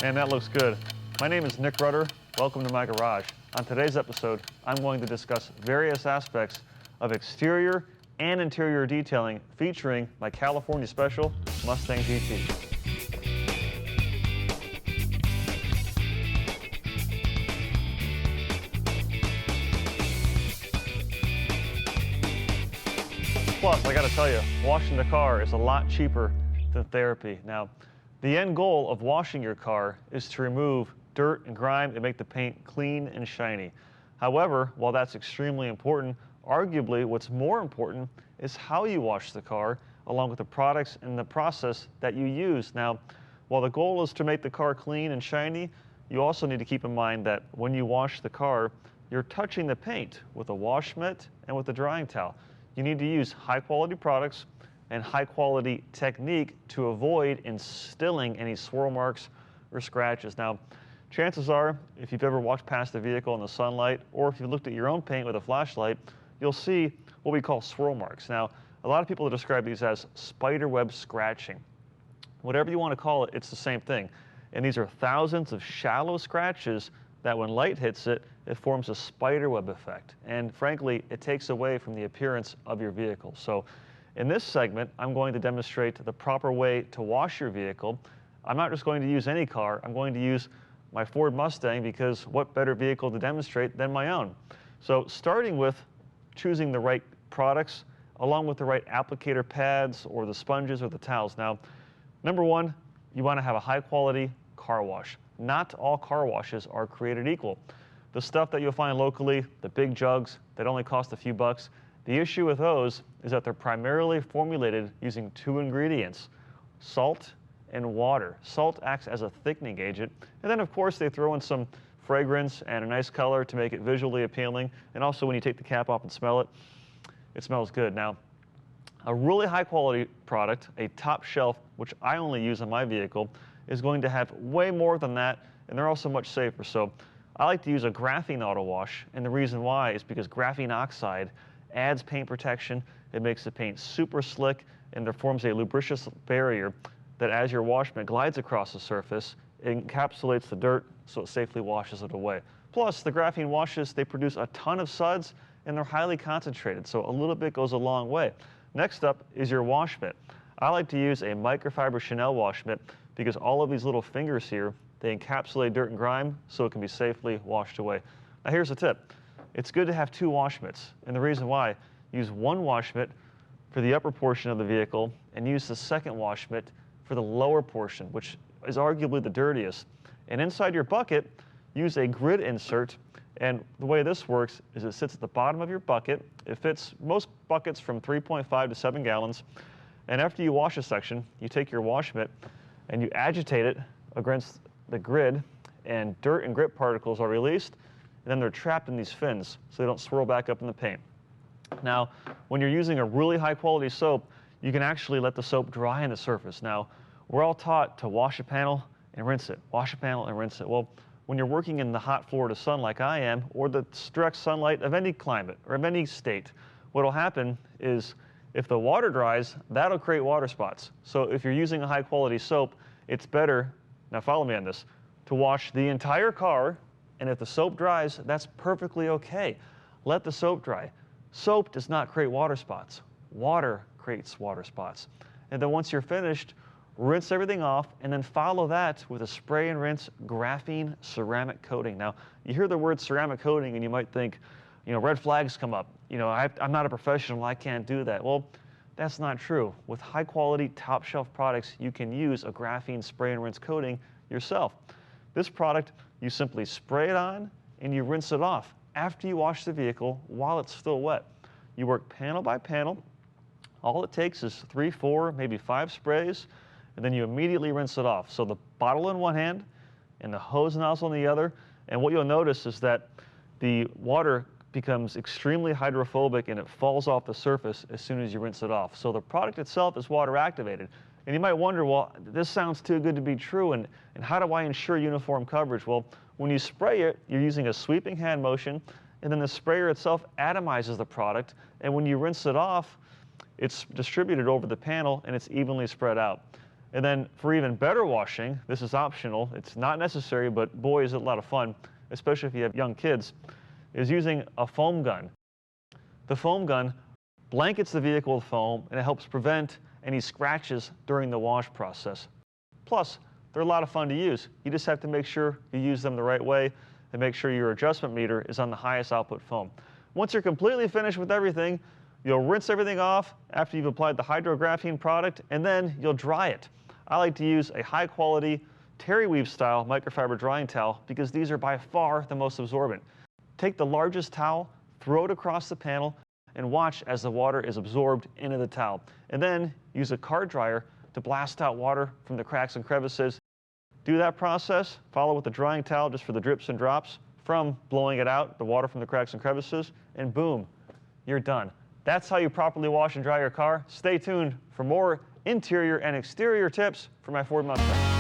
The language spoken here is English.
Man, that looks good. My name is Nick Rutter. Welcome to my garage. On today's episode, I'm going to discuss various aspects of exterior and interior detailing featuring my California Special Mustang GT. Plus, I gotta tell you, washing the car is a lot cheaper than therapy. Now, the end goal of washing your car is to remove dirt and grime and make the paint clean and shiny. However, while that's extremely important, arguably what's more important is how you wash the car, along with the products and the process that you use. Now, while the goal is to make the car clean and shiny, you also need to keep in mind that when you wash the car, you're touching the paint with a wash mitt and with a drying towel. You need to use high quality products and high quality technique to avoid instilling any swirl marks or scratches. Now, chances are, if you've ever walked past a vehicle in the sunlight, or if you looked at your own paint with a flashlight, you'll see what we call swirl marks. Now, a lot of people describe these as spider web scratching. Whatever you want to call it, it's the same thing. And these are thousands of shallow scratches that when light hits it, it forms a spider web effect. And frankly, it takes away from the appearance of your vehicle. So in this segment, I'm going to demonstrate the proper way to wash your vehicle. I'm not just going to use any car, I'm going to use my Ford Mustang, because what better vehicle to demonstrate than my own? So starting with choosing the right products, along with the right applicator pads or the sponges or the towels. Now, number one, you want to have a high quality car wash. Not all car washes are created equal. The stuff that you'll find locally, the big jugs that only cost a few bucks, the issue with those is that they're primarily formulated using two ingredients, salt and water. Salt acts as a thickening agent, and then of course they throw in some fragrance and a nice color to make it visually appealing, and also when you take the cap off and smell it, it smells good. Now, a really high quality product, a top shelf, which I only use on my vehicle, is going to have way more than that, and they're also much safer. So I like to use a graphene auto wash, and the reason why is because graphene oxide adds paint protection. It makes the paint super slick, and there forms a lubricious barrier that as your wash mitt glides across the surface, it encapsulates the dirt so it safely washes it away. Plus, the graphene washes, they produce a ton of suds, and they're highly concentrated, so a little bit goes a long way. Next up is your wash mitt. I like to use a Micro-Chenille wash mitt because all of these little fingers here, they encapsulate dirt and grime so it can be safely washed away. Now here's the tip. It's good to have two wash mitts, and the reason why, use one wash mitt for the upper portion of the vehicle and use the second wash mitt for the lower portion, which is arguably the dirtiest. And inside your bucket, use a grid insert, and the way this works is it sits at the bottom of your bucket. It fits most buckets from 3.5 to 7 gallons, and after you wash a section, you take your wash mitt and you agitate it against the grid, and dirt and grit particles are released, and then they're trapped in these fins so they don't swirl back up in the paint. Now, when you're using a really high quality soap, you can actually let the soap dry on the surface. Now, we're all taught to wash a panel and rinse it, wash a panel and rinse it. Well, when you're working in the hot Florida sun like I am, or the direct sunlight of any climate or of any state, what'll happen is if the water dries, that'll create water spots. So if you're using a high quality soap, it's better, now follow me on this, to wash the entire car, and if the soap dries, that's perfectly okay. Let the soap dry. Soap does not create water spots. Water creates water spots. And then once you're finished, rinse everything off, and then follow that with a spray and rinse graphene ceramic coating. Now, you hear the word ceramic coating and you might think, red flags come up. I'm not a professional, I can't do that. Well, that's not true. With high quality, top shelf products, you can use a graphene spray and rinse coating yourself. This product, you simply spray it on and you rinse it off after you wash the vehicle while it's still wet. You work panel by panel. All it takes is 3, 4, maybe 5 sprays, and then you immediately rinse it off. So the bottle in one hand and the hose nozzle in the other, and what you'll notice is that the water becomes extremely hydrophobic and it falls off the surface as soon as you rinse it off. So the product itself is water activated. And you might wonder, well, this sounds too good to be true, and how do I ensure uniform coverage? Well, when you spray it, you're using a sweeping hand motion, and then the sprayer itself atomizes the product, and when you rinse it off, it's distributed over the panel and it's evenly spread out. And then for even better washing, this is optional, it's not necessary, but boy is it a lot of fun, especially if you have young kids, is using a foam gun. The foam gun blankets the vehicle with foam, and it helps prevent any scratches during the wash process. Plus, they're a lot of fun to use. You just have to make sure you use them the right way and make sure your adjustment meter is on the highest output foam. Once you're completely finished with everything, you'll rinse everything off after you've applied the hydrographene product, and then you'll dry it. I like to use a high quality terry weave style microfiber drying towel because these are by far the most absorbent. Take the largest towel, throw it across the panel, and watch as the water is absorbed into the towel. And then use a card dryer to blast out water from the cracks and crevices. Do that process, follow with the drying towel just for the drips and drops from blowing it out, the water from the cracks and crevices, and boom, you're done. That's how you properly wash and dry your car. Stay tuned for more interior and exterior tips for my Ford Mustang.